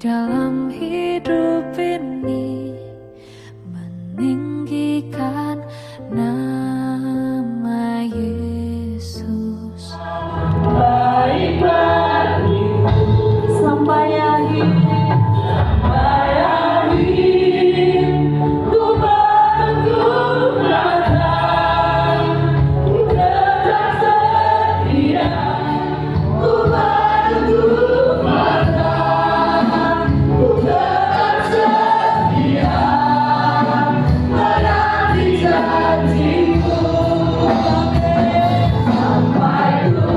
dalam hidup ini, meninggikan nama Yesus. Baiklah sampai akhir, ku berteguh datang, ku tetap setia, ku berteguh datang, ku tetap setia, menanti janjimu, sampai ku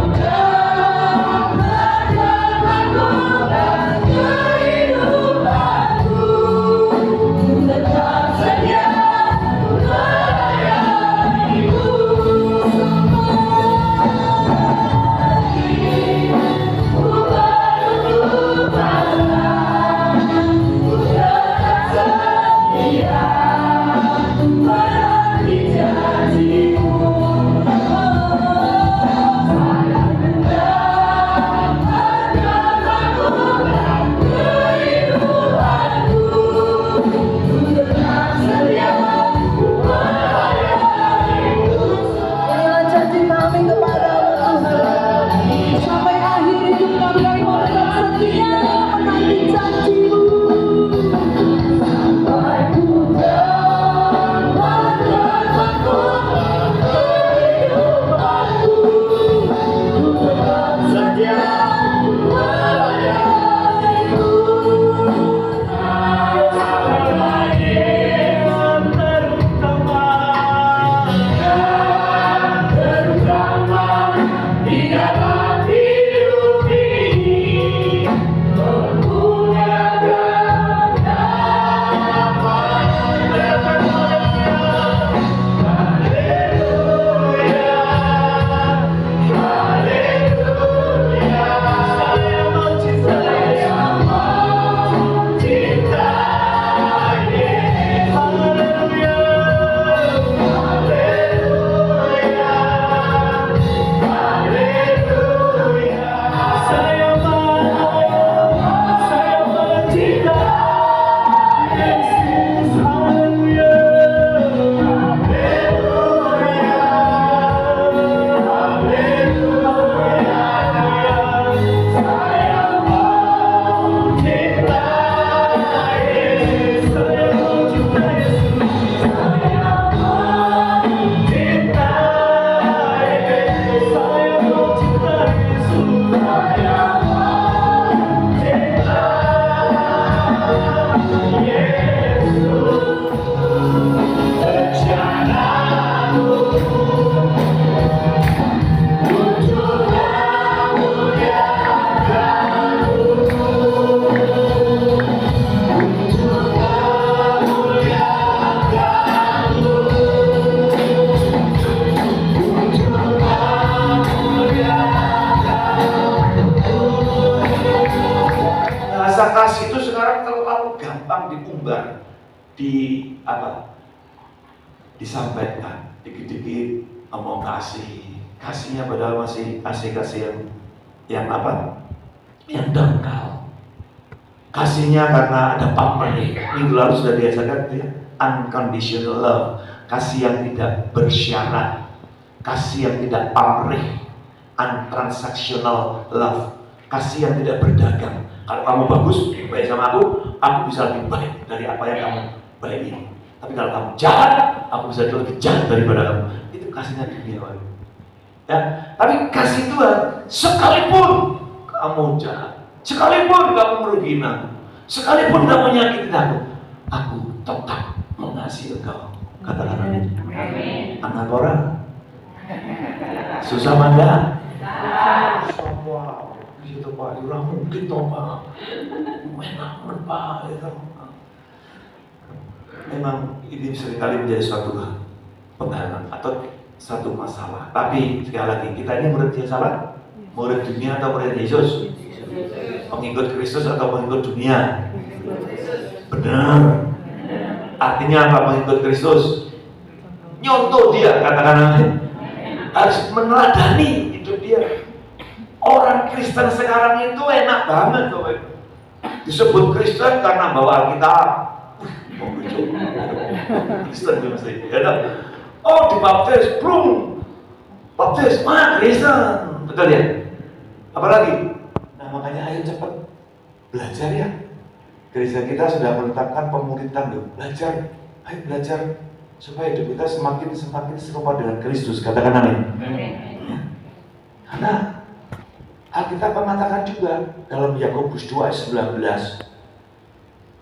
kasih itu sekarang terlalu gampang diumbar, disampaikan, dikit-dikit ngomong kasihnya padahal masih kasih yang dangkal. Kasihnya karena ada pamrih. Minggu lalu sudah diajarkan ya, unconditional love, kasih yang tidak bersyarat, kasih yang tidak pamrih, untransactional love, kasih yang tidak berdagang. Kalau kamu bagus, baik sama aku bisa lebih baik dari apa yang kamu baik ini. Tapi kalau kamu jahat, aku bisa lebih jahat daripada kamu. Itu kasihnya duniawi. Ya, tapi kasih Tuhan, sekalipun kamu jahat, sekalipun kamu merugikan aku, sekalipun kamu menyakiti aku tetap mengasihi engkau. Katakan amin. Anak orang susah mana? Semua itu Pak, orang mungkin toh Pak, enak Pak, itu. Memang ini seringkali menjadi suatu penghalang atau satu masalah. Tapi sekali lagi, kita ini murid yang salah, murid dunia atau murid Yesus, pengikut Kristus atau pengikut dunia. Benar. Artinya apa pengikut Kristus? Nyontoh dia, katakan amin. Harus meneladani hidup dia. Orang Kristen sekarang itu enak banget loh. Disebut Kristen karena bawa Alkitab. Kristen juga mesti. Ya, oh dibaptis, belum baptis, Kristen, betul ya? Apalagi? Nah makanya ayo cepat belajar ya. Gereja kita sudah menetapkan pemuridan loh. Belajar, ayo belajar supaya hidup kita semakin serupa dengan Kristus. Katakan amin. Ya. Karena Alkitab mengatakan juga dalam Yakobus 2 ayat 19,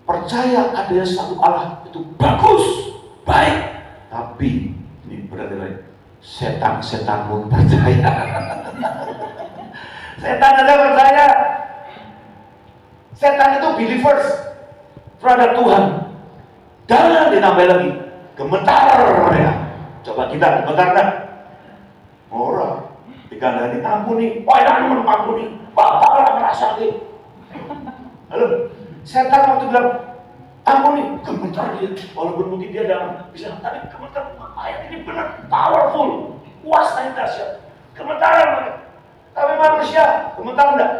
percaya adanya satu Allah itu bagus, baik, tapi ini berarti lain. Setan pun percaya. Setan aja percaya. Setan itu believers terhadap Tuhan. Dan ditambah lagi gemetar ya. Coba kita gemetar kan? Orang dikandani ampuni, jangan ampuni, Bapak orang merasa gitu. Halo, setan waktu bilang ampuni, gemetar dia. Walaupun mungkin dia tidak bisa, tapi gemetar. Ayat ini benar, powerful, kuasa yang dahsyat, gemetaran. Tapi manusia gemetar enggak?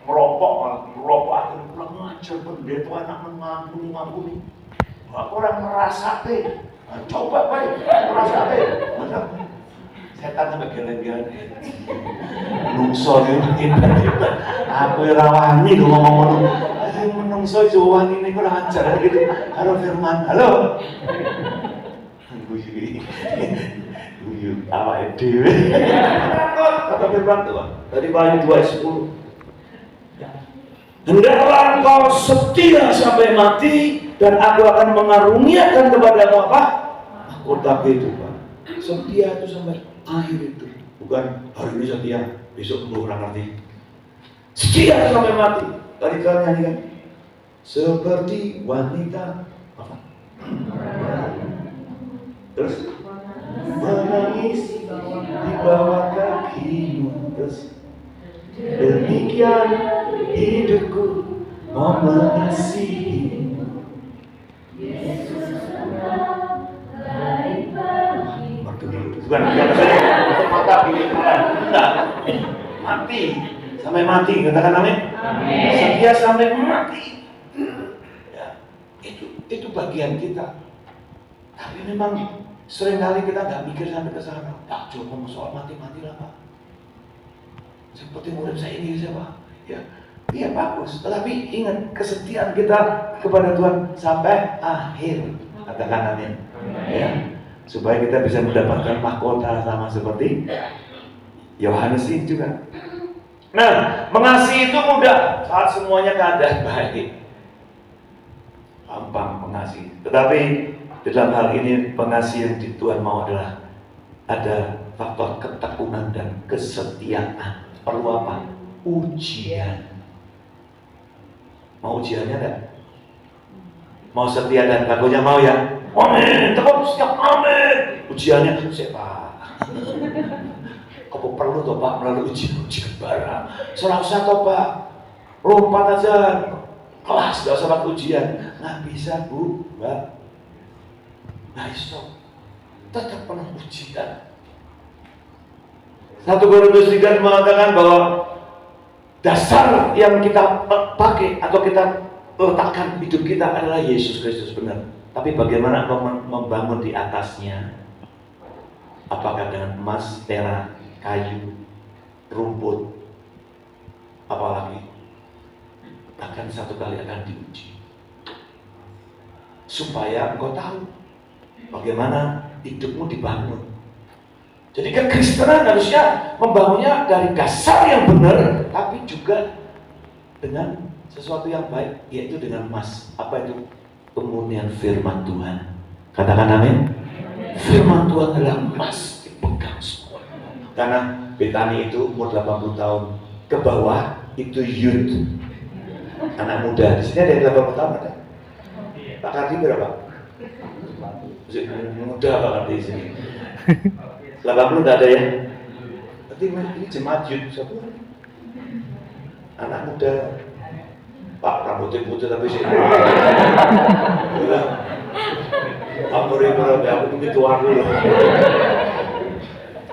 Merokok, akhirnya pulang ngajar pendeta anak mengampuni. Bapak orang merasa coba baik, merasa setan sampai gelen-gelen. Menungso ini hebat. Aku rawani lho ngomong-ngomong. Menungso Jawa ini kok ajar gitu. Halo Firman, halo. Guyu awake dhewe. Kata Firman tuh, tadi Wahyu 2:10. Hendaklah engkau setia sampai mati, dan aku akan mengaruniakan kepadamu apa? Mahkota kehidupan. Setia itu sampai akhir itu, bukan hari ini setia, besok belum orang ngerti. Setia sampai mati. Tadi kalian nyanyikan seperti wanita apa? Terus menangis di bawah kakimu. Terus demikian hidupku mau mengasihimu. Bukan mata pilihan, enggak, mati sampai mati, katakan amin. Setia sampai mati. Ya, itu bagian kita. Tapi memang seringkali kita nggak mikir sampai ke sana. Tak cuma soal mati-mati lah Pak. Seperti murid saya ini siapa? Ya, iya bagus. Tetapi ingat kesetiaan kita kepada Tuhan sampai akhir. Katakan amin. Ya. Supaya kita bisa mendapatkan mahkota sama seperti Yohanes ini juga. Nah, mengasihi itu mudah saat semuanya keadaan baik. Gampang mengasihi. Tetapi dalam hal ini pengasihan di Tuhan mau adalah ada faktor ketekunan dan kesetiaan. Perlu apa? Ujian. Mau ujiannya enggak? Mau setia dan kagunya mau ya? Amin, tepat siap, amin. Ujiannya siapa? Kau perlu toh Pak melalui ujian bara. Salah satu Pak, lompat aja kelas, gak usah pakai ujian. Nggak bisa Bu, Mbak. Nah stop, tetap penuh ujian. 1 Korintus 3 mengatakan bahwa dasar yang kita pakai atau kita letakkan hidup kita adalah Yesus Kristus, benar. Tapi bagaimana membangun di atasnya? Apakah dengan emas, perak, kayu, rumput, apalagi? Bahkan satu kali akan diuji. Supaya engkau tahu bagaimana hidupmu dibangun. Jadi kekristenan harusnya membangunnya dari dasar yang benar, tapi juga dengan sesuatu yang baik, yaitu dengan emas. Apa itu? Pemurnian firman Tuhan. Katakan amin. Firman Tuhan adalah emas, dipegang semua. Karena Betani itu umur 80 tahun ke bawah itu youth, anak muda. Di sini ada yang 80 tahun ada? Pak Kardi berapa? Muda Pak Kardi di sini. 80 tidak ada ya? Berarti ini jemaat youth siapa? Anak muda. Pak rambutnya putih tapi sih. Aku mungkin tua dulu.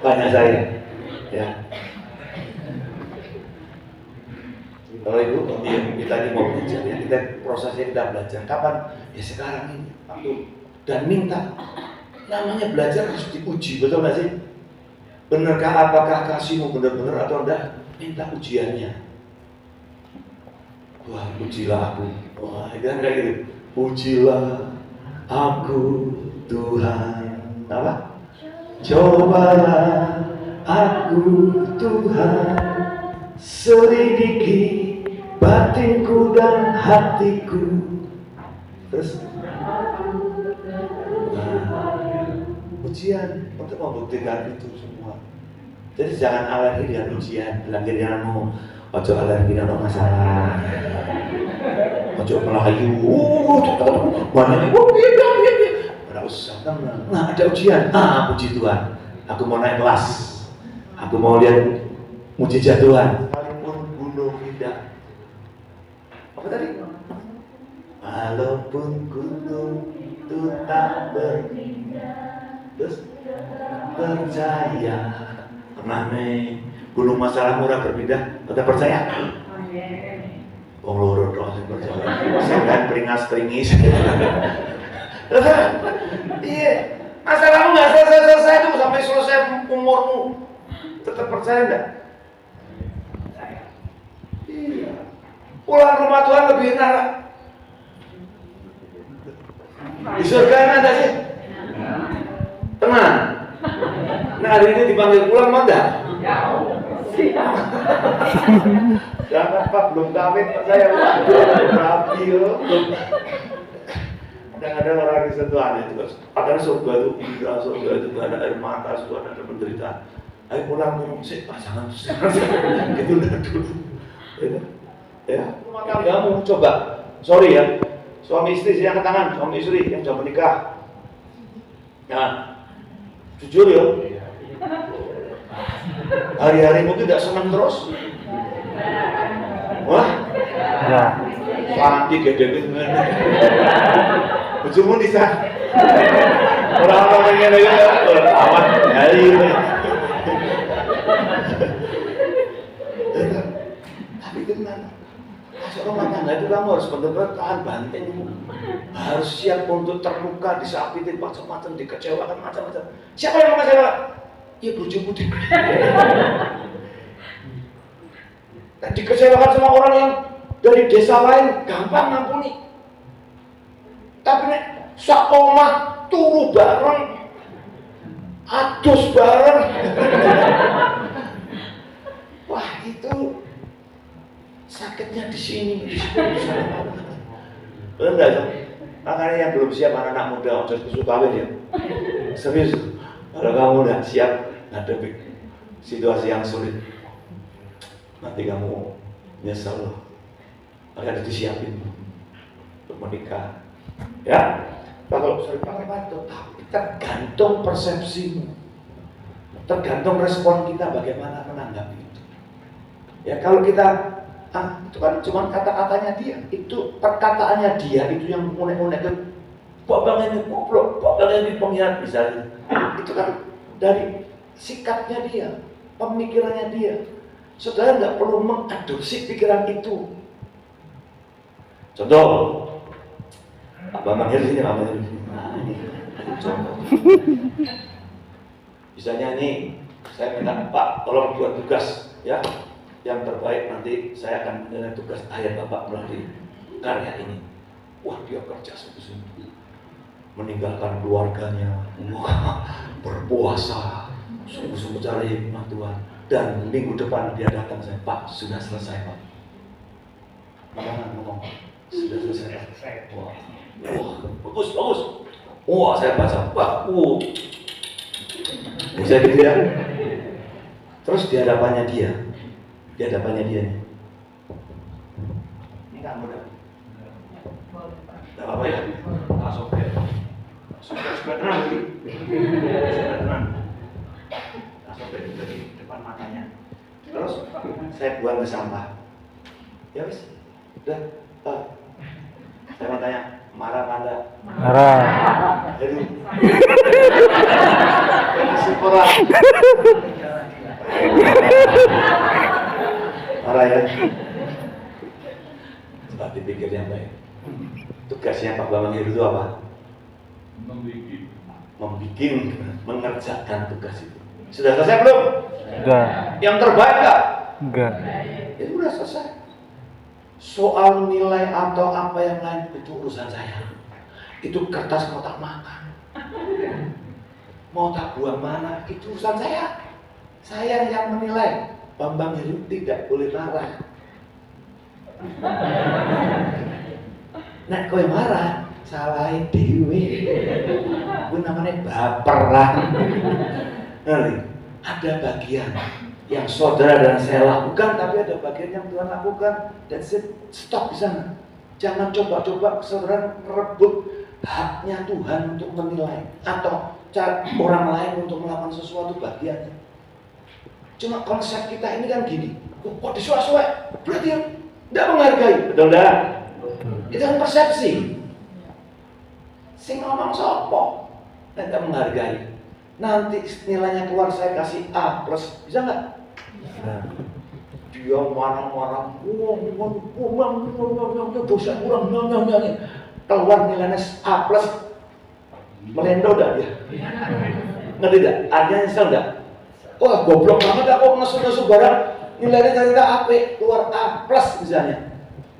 Tanya saya, ya. Kalau ibu, kita ini mau belajar ya, kita prosesnya kita belajar. Kapan? Ya sekarang ini. Waktu dan minta. Namanya belajar harus diuji, betul nggak sih? Benarkah apakah kasihmu benar-benar atau enggak? Minta ujiannya. Wah, ujilah aku. Wah, kan kayak gitu. Ujilah aku Tuhan. Apa? Cobalah aku Tuhan, selidiki batinku dan hatiku. Terus ujian untuk membuktikan itu semua. Jadi jangan alergi dengan ujian. Bilang dirimu, ojo alergi dengan masalah. Ojo melayu. Banyak. Tidak usah. Nah, ada ujian. Puji Tuhan. Aku mau naik kelas. Aku mau lihat mujizat Tuhan. Sekalipun gunung tidak. Apa tadi? Walaupun gunung itu tak berpindah. Terus percaya. Pernah nih gunung masalah murah berpindah, kita percaya? Loro doa saya percaya. Saya kan peringas-peringis. Iya, masalahmu nggak selesai tuh sampai selesai umurmu. Tetap percaya enggak? Iya. Pulang rumah Tuhan lebih enak. Di surga ada sih. Tenang. Nah hari ini dipanggil pulang mana? Jangan Pak, belum kawin Pak saya. Rapi loh. Ada orang di sentuhan itu. Padahal surga itu indah, surga itu ada air mata, surga ada penderitaan. Ayo pulang ngomong sih, jangan itu udah dulu. Ya, rumah tanggamu coba. Sorry ya, suami istri yang tangan, suami istri yang sudah menikah. Nah, jujur ya, hari-harimu tidak senang terus. Wah, cantik gede-gede. Bujumu bisa. Orang-orang yang ada awan hari ini. Tapi tenang. Masuk rumah tangga itu kamu harus benar-benar tahan banting. Harus siap untuk terluka, disakitin macam-macam, dikecewakan macam-macam. Siapa yang mengecewakan? Ya bojomu deh. Dan dikecewakan sama orang yang dari desa lain gampang ngampuni. Tapi nek sak omah turu bareng, adus bareng. Wah itu sakitnya di sini. Benar nggak sih? Makanya yang belum siap anak-anak muda harus kawin ya. Serius. Kalau kamu udah siap ngadepi situasi yang sulit, nanti kamu nyesel loh. Akan disiapin untuk menikah. Ya, kalau sering pakai batu, tapi tergantung persepsimu, tergantung respon kita bagaimana menanggapi itu. Ya kalau kita itu kan cuma kata-katanya dia, itu perkataannya dia itu yang unek-unek itu, kok bang ini goblok, kok bang ini pengkhianat misalnya, itu kan dari sikapnya dia, pemikirannya dia. Saudara nggak perlu mengadopsi pikiran itu. Contoh, Abang Mahir sini, Abang Mahir sini. Nah, ini contoh. Misalnya ini, saya minta Pak, tolong buat tugas, ya, yang terbaik nanti saya akan menilai tugas ayah Bapak melalui karya ini. Wah, dia kerja sungguh-sungguh, meninggalkan keluarganya, berpuasa, sungguh-sungguh cari hikmah Tuhan. Dan minggu depan dia datang, saya Pak, sudah selesai Pak. Jangan ngomong. Sudah selesai. Wah, bagus. Wah, saya baca. Wah, bisa gitu ya. Terus di hadapannya dia. Ini kamu dah. Tidak apa-apa ya. Sudah tenang. Sobek di depan matanya. Terus saya buang ke sampah. Ya wis. Udah. Saya mau tanya, marah Anda? Marah. Jadi syukurlah. Marah ya. dipikir yang baik. Tugasnya Pak Bambang Heru itu apa? Mengerjakan tugas itu. Sudah selesai belum? Enggak. Yang terbaik nggak? Enggak. Itu udah selesai. Soal nilai atau apa yang lain itu urusan saya. Itu kertas kotak makan. Mau tak buang mana itu urusan saya. Saya yang menilai. Bambang Heru tidak boleh marah. Nek kowe marah, salahin dhewe. Kuwi namanya baperan. Nanti ada bagian yang saudara dan saya lakukan, tapi ada bagian yang Tuhan lakukan, dan stop di sana. Jangan coba-coba saudara merebut haknya Tuhan untuk menilai atau orang lain untuk melakukan sesuatu bagiannya. Cuma konsep kita ini kan gini, kok disuai-suai, berarti tidak menghargai, betul enggak? Itu kan persepsi. Sing ngomong sopo, tidak menghargai. Nanti nilainya keluar saya kasih A plus, bisa nggak? Dia marah-marah, dosa kurang, keluar nilainya A plus, melendo dah dia. Ngerti tidak? Artinya nyesel nggak? Wah goblok banget aku ngesu-ngesu barang, nilainya ternyata AP, keluar A plus misalnya.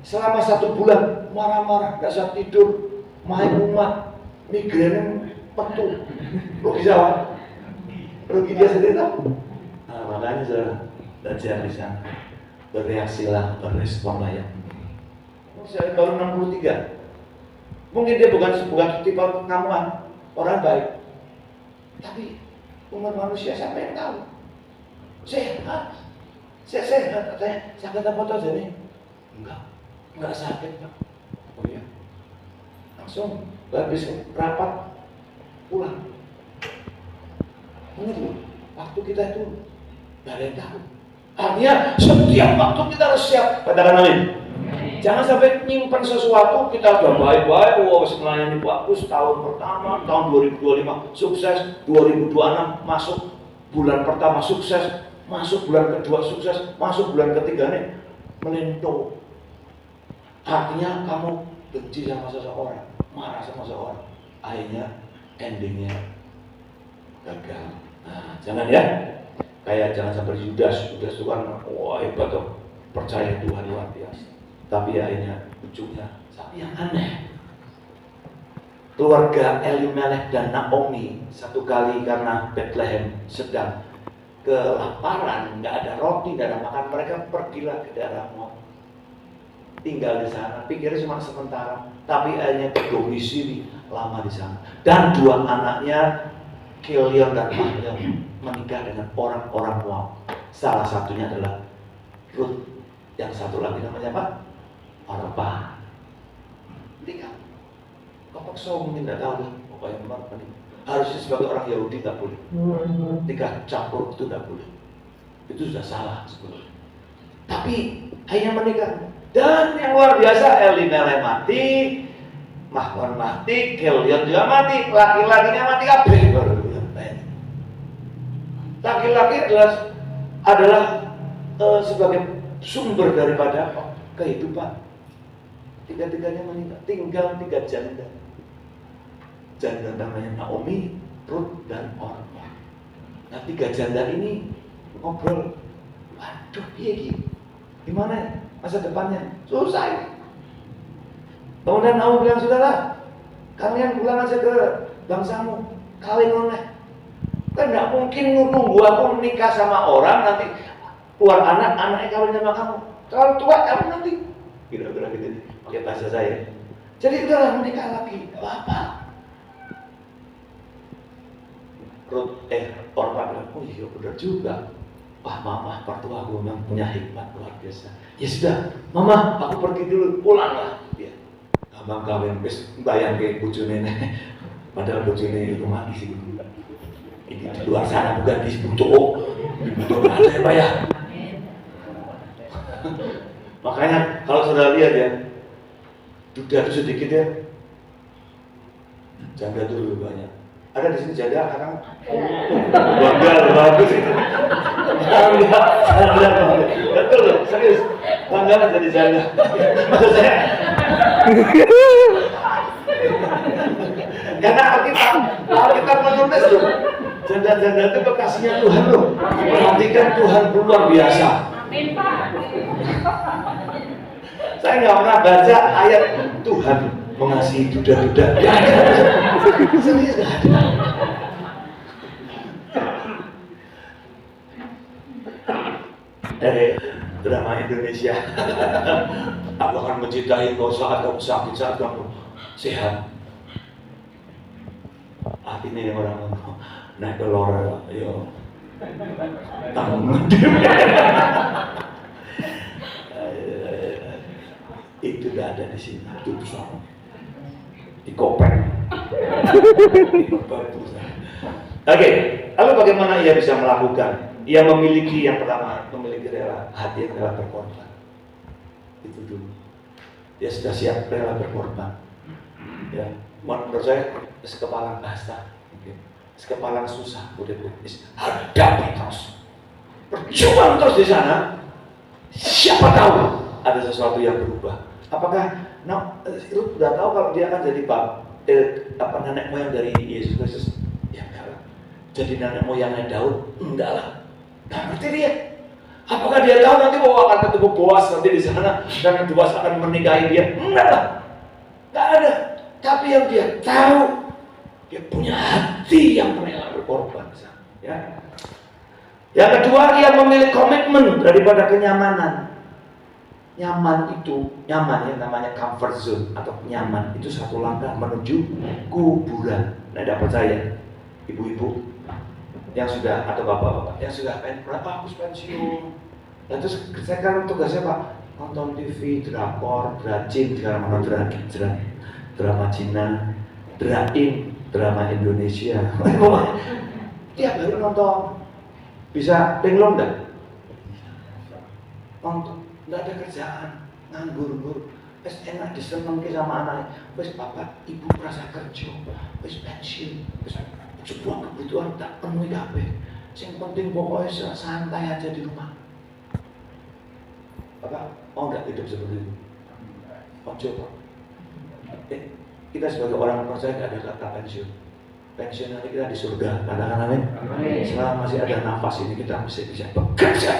Selama 1 bulan marah-marah, nggak bisa tidur, main umat, migrain petu, rugi siapa? Rugi dia sendiri tahu. Nah, makanya saudara, belajar di sana, bereaksilah, beresponlah yang ini. Saya baru 63, mungkin dia bukan tipe ngamuan, orang baik, tapi umat manusia siapa yang tahu? Sehat, saya sehat, katanya sakit apa tuh jadi? Enggak sakit Pak. Oh iya, langsung habis rapat pulang. Ingat loh, waktu kita itu nggak ada yang tahu. Artinya setiap waktu kita harus siap. Katakan amin. Jangan sampai nyimpan sesuatu, kita udah baik-baik, melayani bagus, tahun pertama, tahun 2025 sukses, 2026 masuk bulan pertama sukses, masuk bulan kedua sukses, masuk bulan ketiga nih melendo. Artinya kamu benci sama seseorang, marah sama seseorang, akhirnya endingnya gagal. Nah, jangan ya, kayak jangan sampai Yudas itu kan, wah hebat tuh, percaya Tuhan luar biasa. Tapi akhirnya ujungnya yang aneh. Keluarga Elimelech dan Naomi satu kali karena Bethlehem sedang kelaparan, nggak ada roti, nggak ada makan, mereka pergilah ke daerah Moab, tinggal di sana. Pikirnya cuma sementara, tapi akhirnya berdomisili lama di sana. Dan 2 anaknya Kilion dan Mahlon menikah dengan orang-orang Moab. Salah satunya adalah Ruth, yang satu lagi namanya apa? Orpa. Nikah. Kok mungkin tidak tahu lah. Pokoknya Orpa nih. Harusnya sebagai orang Yahudi nggak boleh. Nikah campur itu nggak boleh. Itu sudah salah sebetulnya. Tapi akhirnya menikah. Dan yang luar biasa, Elimelech mati, Mahlon mati, Kilion juga mati, laki-lakinya mati kabeh. Laki-laki adalah sebagai sumber daripada kehidupan. Tiga-tiganya meninggal, tinggal 3 janda. Janda namanya Naomi, Ruth, dan Orpa. Nah 3 janda ini ngobrol, waduh iya gimana masa depannya? Susah. Kemudian Naomi bilang, saudara, kalian pulang aja ke bangsamu, kawin oleh. Kan nggak mungkin nunggu aku menikah sama orang nanti keluar anaknya kawin sama kamu. Kalau tua kamu nanti kira-kira gitu nih, pakai bahasa saya. Jadi udahlah menikah lagi, nggak apa-apa. Orpa bilang, oh iya benar juga. Wah mama, pertua aku memang punya hikmat luar biasa. Ya sudah, mama aku pergi dulu, pulanglah. Ya, abang kawin, bayang kayak bojone nenek. Padahal bojone itu mati sih. Ini di luar sana bukan di butuh ada ya Pak ya. Makanya kalau saudara lihat ya, duda itu sedikit ya, janda itu lebih banyak. Ada di sini janda sekarang? Bangga, bagus itu. Bangga, betul loh, serius. Bangga jadi janda. Maksud saya, Karena Alkitab menulis loh, janda-janda itu kekasihnya Tuhan loh. Perhatikan Tuhan luar biasa. Saya nggak pernah baca ayat Tuhan mengasihi duda-duda. Serius nggak ada. Dari drama Indonesia, aku akan mencintai kau saat kamu sakit, saat kamu sehat. Ini orang naik telur, yo, tanggung itu tidak ada di sini, itu besar, di kopek. Oke, lalu bagaimana ia bisa melakukan? Ia memiliki yang pertama, memiliki hati yang rela berkorban. Itu dulu. Dia sudah siap rela berkorban. Ya, menurut saya sekepalan basta, sekepalan susah, udah hadapi terus, berjuang terus di sana. Siapa tahu ada sesuatu yang berubah. Apakah lu udah tahu kalau dia akan jadi nenek moyang dari Yesus Kristus? Ya enggak lah. Jadi nenek moyangnya Daud? Enggak lah. Nggak ngerti dia. Apakah dia tahu nanti bahwa akan ketemu Boas nanti di sana dan Boas akan menikahi dia? Enggak lah. Enggak ada. Tapi yang dia tahu, dia punya hati yang rela berkorban. Ya. Yang kedua, dia memilih komitmen daripada kenyamanan. Nyaman ya namanya comfort zone atau nyaman itu satu langkah menuju kuburan. Nah, tidak percaya, ibu-ibu yang sudah atau bapak-bapak yang sudah berapa hapus pensiun. Dan terus saya kan tugasnya Pak nonton TV, drakor, dracin, sekarang menonton drama Cina, drama Indonesia. Tiap hari nonton. Bisa linglung enggak? Nonton, enggak ada kerjaan, nganggur. Wis enak disenengke sama anaknya. Wis bapak, ibu merasa kerja, wis pensiun, wis sebuah kebutuhan tak penuhi kabeh. Yang penting pokoknya santai aja di rumah. Bapak, mau nggak hidup seperti itu? Coba. Kita sebagai orang percaya nggak ada kata pensiun. Pensiun nanti kita di surga, katakan amin. Selama masih ada nafas ini kita mesti bisa bekerja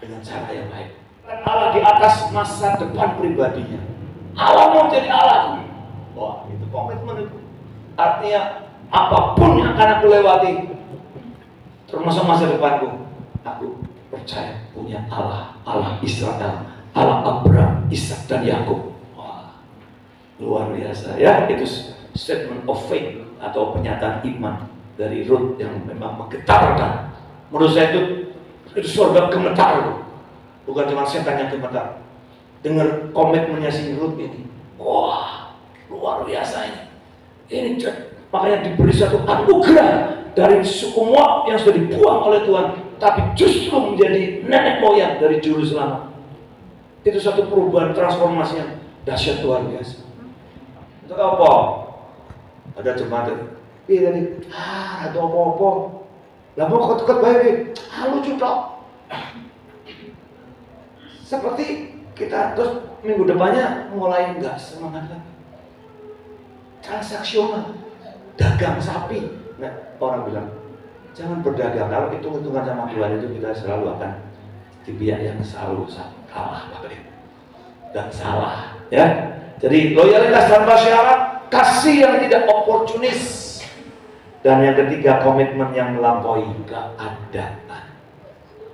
dengan cara yang baik. Allah di atas masa depan pribadinya. Allah mau jadi Allah. Wah, itu komitmen itu. Artinya apapun yang akan aku lewati, termasuk masa depanku, aku percaya punya Allah Israel, Allah Abraham, Ishak dan Yakub. Wah, luar biasa ya. Itu statement of faith atau pernyataan iman dari Ruth yang memang menggetarkan. Menurut saya itu surga gemetar, bukan cuma setan yang gemetar. Dengar komitmennya si Ruth ini, wah luar biasa ini. Ini makanya diberi satu anugerah dari suku Moab yang sudah dibuang oleh Tuhan, tapi justru menjadi nenek moyang dari juru selamat. Itu satu perubahan transformasi yang dahsyat luar biasa. Untuk apa? Ada jemaat iya tadi, atau apa-apa. Lah mau ket-ket baik, lucu tok. Seperti kita terus minggu depannya mulai enggak semangat lagi. Transaksional, dagang sapi. Nah, orang bilang, jangan berdagang. Kalau hitung-hitungan sama Tuhan itu kita selalu akan di pihak yang selalu kalah dan salah. Ya, jadi loyalitas tanpa syarat, kasih yang tidak oportunis. Dan yang ketiga, komitmen yang melampaui keadaan.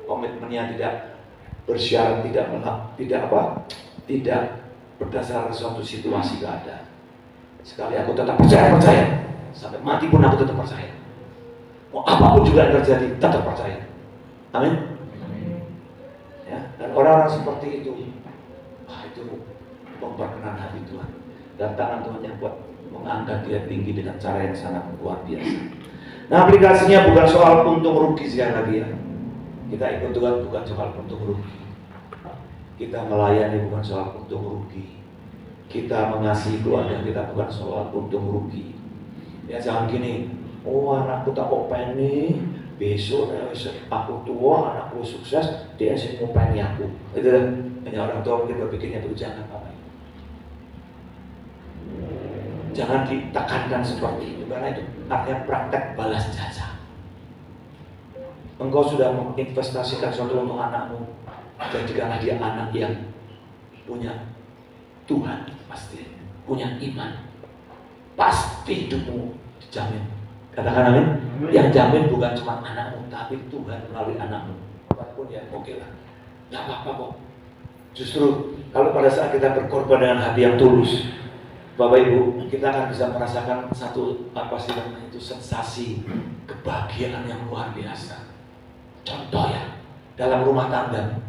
Komitmen yang tidak bersyarat, tidak berdasarkan suatu situasi keadaan. Sekali aku tetap percaya, sampai mati pun aku tetap percaya. Mau apapun juga yang terjadi, tetap percaya. Amin. Ya, dan orang-orang seperti itu, itu memperkenan hati Tuhan. Dan tangan Tuhan yang buat mengangkat dia tinggi dengan cara yang sangat luar biasa. Nah, aplikasinya bukan soal untung rugi sekali lagi ya. Kita ikut Tuhan bukan soal untung rugi. Kita melayani bukan soal untung rugi. Kita mengasihi keluarga kita bukan soal untung rugi. Ya jangan gini, anakku tak openi, besok aku tua, anakku sukses, dia sih ngopeni aku. Itu hanya orang tua kita berpikirnya begitu, jangan apa. jangan ditekankan seperti itu, karena itu artinya praktek balas jasa. Engkau sudah menginvestasikan sesuatu untuk anakmu, jadikanlah dia anak yang punya Tuhan, pasti punya iman, pasti hidupmu dijamin. Katakan amin. Yang jamin bukan cuma anakmu, tapi Tuhan melalui anakmu. Apapun ya, oke lah, nggak apa-apa kok. Justru kalau pada saat kita berkorban dengan hati yang tulus, Bapak Ibu, kita akan bisa merasakan satu itu sensasi kebahagiaan yang luar biasa. Contoh ya, dalam rumah tangga,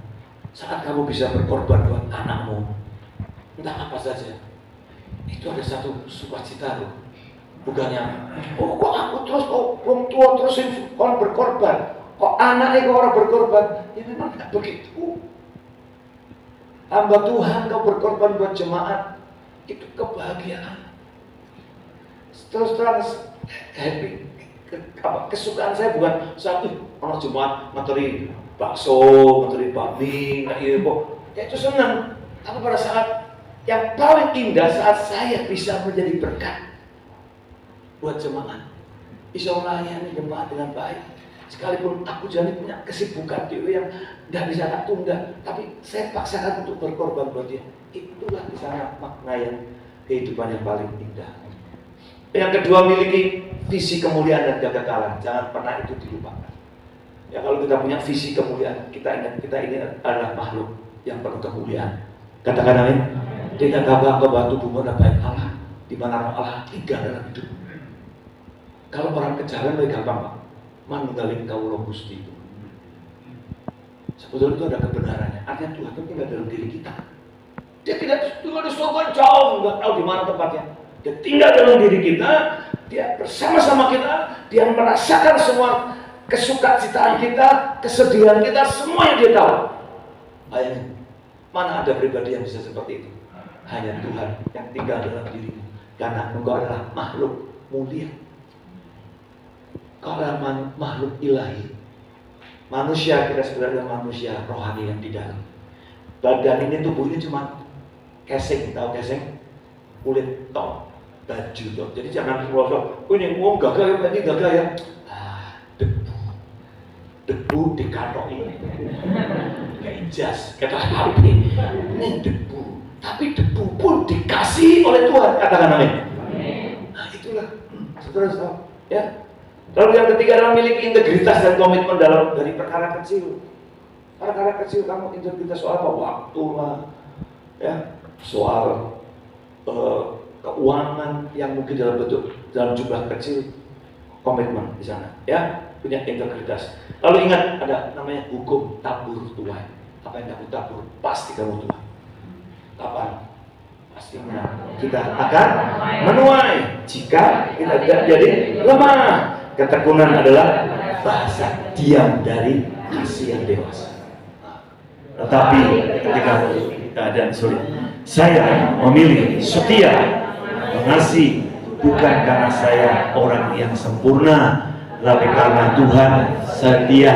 saat kamu bisa berkorban buat anakmu, entah apa saja, itu ada satu sukacita loh. Bukannya, oh kok aku terus, kok orang tua terusin orang berkorban, kok anaknya kok orang berkorban. Ya memang tidak begitu. Hamba Tuhan kau berkorban buat jemaat, itu kebahagiaan. Terus terang happy, kesukaan saya bukan satu orang jemaat materi bakso, materi bakmi, ya itu senang. Tapi pada saat yang paling indah, saat saya bisa menjadi berkat buat jemaat, bisa melayani jemaat dengan baik. Sekalipun aku jadi punya kesibukan itu yang tidak bisa tak tunda, tapi saya paksakan untuk berkorban buat dia. Itulah di sana makna yang kehidupan yang paling indah. Yang kedua, miliki visi kemuliaan dan kekekalan. Jangan pernah itu dilupakan. Ya, kalau kita punya visi kemuliaan, kita ingat kita ini adalah makhluk yang penuh kemuliaan. Katakan amin. Tidak gampang membantu bumi dan baik Allah, di mana Allah tinggal dalam hidup. Kalau orang kejalan lebih gampang, Pak. Manunggaling kaulo Gusti itu. Sebetulnya itu ada kebenarannya. Artinya Tuhan itu tinggal dalam diri kita. Dia tidak tinggal di surga jauh, nggak tahu di mana tempatnya. Dia tinggal dalam diri kita. Dia bersama-sama kita. Dia merasakan semua kesukacitaan kita, kesedihan kita, semua yang dia tahu. Bayangin, mana ada pribadi yang bisa seperti itu? Hanya Tuhan yang tinggal dalam dirimu. Karena engkau adalah makhluk mulia. Kau adalah makhluk ilahi. Manusia, kita sebenarnya manusia rohani yang di dalam. Badan ini, tubuh ini cuma casing, tahu casing? Kulit tok, baju tok. Jadi jangan merosot, oh ini gagal ya, ini gagal ya. Debu di kantong ini. Kayak jas, kata api. Ini debu. Tapi debu pun dikasih oleh Tuhan. Katakan amin. Nah itulah, saudara-saudara, ya. Lalu yang ketiga adalah memiliki integritas dan komitmen dalam dari perkara kecil. Perkara kecil kamu integritas soal apa? Waktu lah, ya, soal keuangan yang mungkin dalam jumlah kecil, komitmen di sana, ya, punya integritas. Lalu ingat ada namanya hukum tabur tuai. Apa yang kamu tabur pasti kamu tuai. Kapan? Pasti kita akan menuai jika kita tidak jadi lemah. Ketekunan adalah bahasa diam dari kasih yang dewasa. Tetapi ketika keadaan sulit, saya memilih setia mengasihi, bukan karena saya orang yang sempurna, tapi karena Tuhan setia.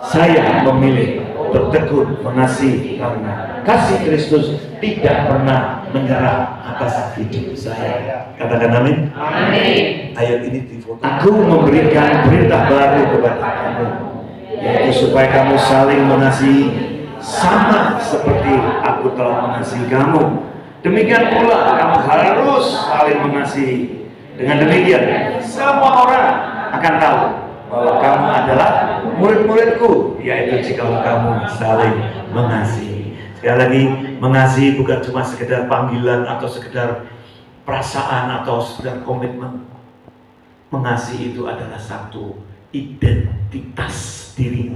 Saya memilih bertekun mengasihi karena kasih Kristus tidak pernah menyerah atas hidup saya. Katakan amin. Amin. Ayat ini difoto. Aku memberikan perintah baru kepada kamu, yaitu supaya kamu saling mengasihi sama seperti aku telah mengasihi kamu. Demikian pula kamu harus saling mengasihi. Dengan demikian semua orang akan tahu bahwa kamu adalah murid-muridku, yaitu jika kamu saling mengasihi. Sekali lagi, mengasihi bukan cuma sekedar panggilan atau sekedar perasaan atau sekedar komitmen. Mengasihi itu adalah satu identitas diri.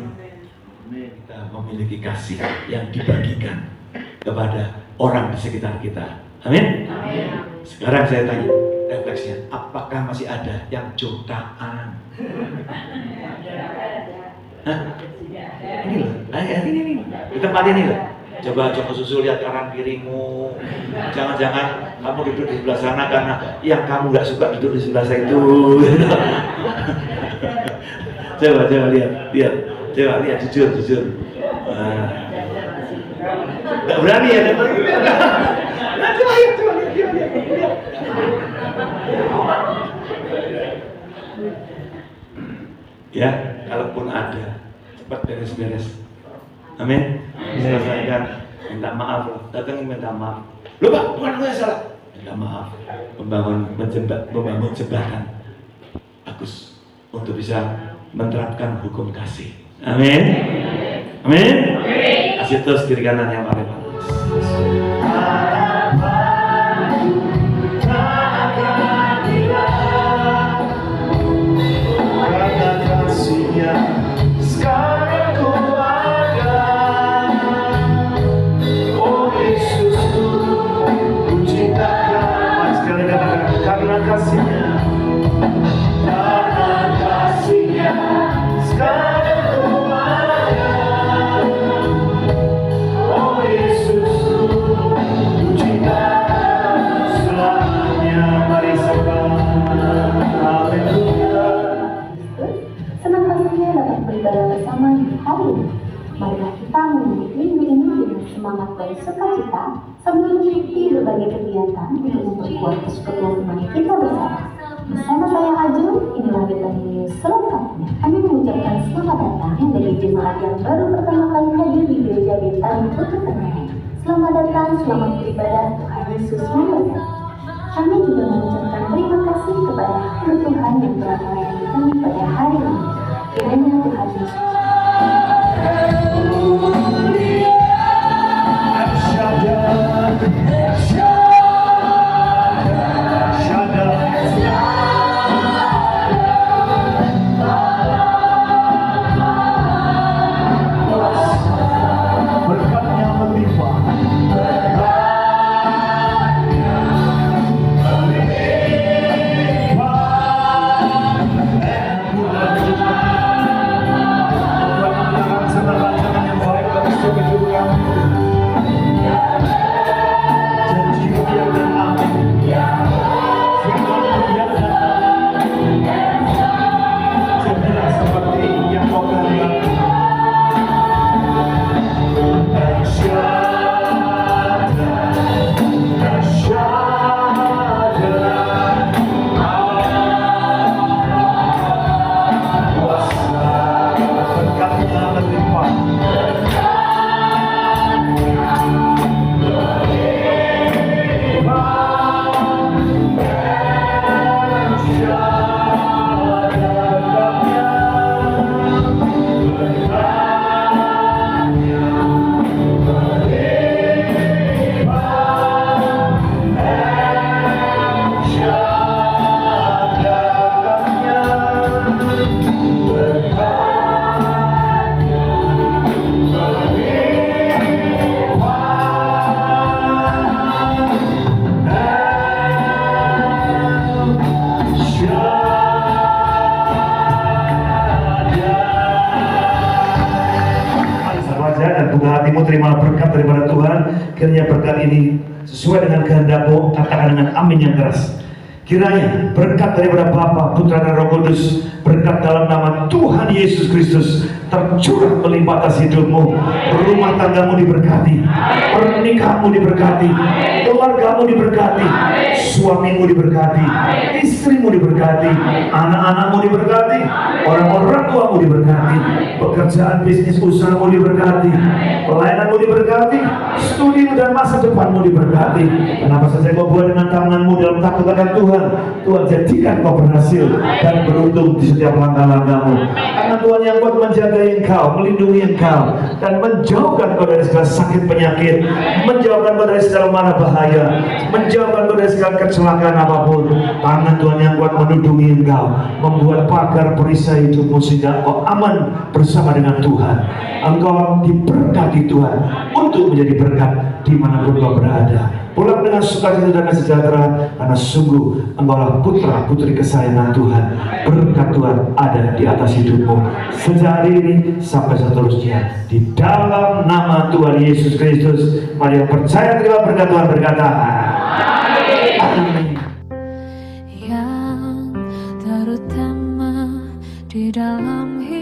Kita memiliki kasih yang dibagikan kepada orang di sekitar kita. Amin. Sekarang saya tanya, refleksinya, apakah masih ada yang jotaan? Hah? Ini loh, ini di tempat ini loh. Coba susul, lihat kanan kirimu. Jangan-jangan kamu duduk di sebelah sana karena yang kamu nggak suka duduk di sebelah saya itu. Coba lihat, jujur. Nggak berani ya? Coba lihat. Ya, kalaupun ada, cepat beres-beres. Amin. Selesaikan, minta maaf loh. Datang minta maaf. Loh Pak, bukan aku yang salah. Minta maaf. Membangun jembatan bagus untuk bisa menerapkan hukum kasih. Amin. Amin. Kasih terus kiri kanan yang paling bagus. Sekarang ku ada, oh Yesusku, ku cintakan. Sekali katakan, karena kasih-Nya, karena kasih-Nya, sekarang ku ada, oh Yesusku, ku cintakan selamanya. Mari sembah, haleluya. Senang rasanya dapat beribadah bersama di hari ini. Marilah kita menyambut minggu ini dengan semangat dan sukacita sambil mengikuti berbagai kegiatan untuk memperkuat persekutuan semangat kita bersama. Bersama saya Ajeng, inilah Beta News selengkapnya. Kami mengucapkan selamat datang bagi jemaat yang baru pertama kali hadir di Gereja Bintang Putri Tenganan. Selamat datang, selamat beribadah, Tuhan Yesus memberkati. Kami juga mengucapkan terima kasih kepada Tuhan yang telah melayani kami pada hari ini. Kiranya Tuhan Yesus berkatnya melimpah. Dan buka hatimu, terima berkat daripada Tuhan. Kiranya berkat ini sesuai dengan kehendak-Mu. Katakan dengan amin yang keras. Kiranya berkat daripada Bapa, Putra dan Roh Kudus, berkat dalam nama Tuhan Yesus Kristus tercurah melimpah atas hidupmu. Rumah tanggamu diberkati, pernikahanmu diberkati, keluargamu diberkati, suamimu diberkati, istrimu diberkati, anak-anakmu diberkati, orang-orang tuamu diberkati, pekerjaan bisnis usahamu diberkati, pelayananmu diberkati, studimu dan masa depanmu diberkati. Kenapa saja kau buat dengan tanganmu dalam takut akan Tuhan, Tuhan jadikan kau berhasil dan beruntung di setiap langkah-langkahmu. Karena Tuhan yang kuat menjaga engkau, melindungi engkau, dan menjauhkan kau dari segala sakit penyakit, menjauhkan kau dari segala mara bahaya, menjauhkan kau dari segala kecelakaan apapun. Tangan Tuhan yang kuat menudungi engkau, membuat pagar perisai hidupmu sehingga kau aman bersama dengan Tuhan. Engkau diberkati Tuhan untuk menjadi berkat dimanapun kau berada. Pulang dengan sukacita dan sejahtera, karena sungguh engkaulah putra putri kesayangan Tuhan. Berkat Tuhan ada di atas hidupmu sejak hari ini sampai seterusnya. Di dalam nama Tuhan Yesus Kristus, mari yang percaya terima berkat Tuhan berkata amin. yang terutama di dalam hidup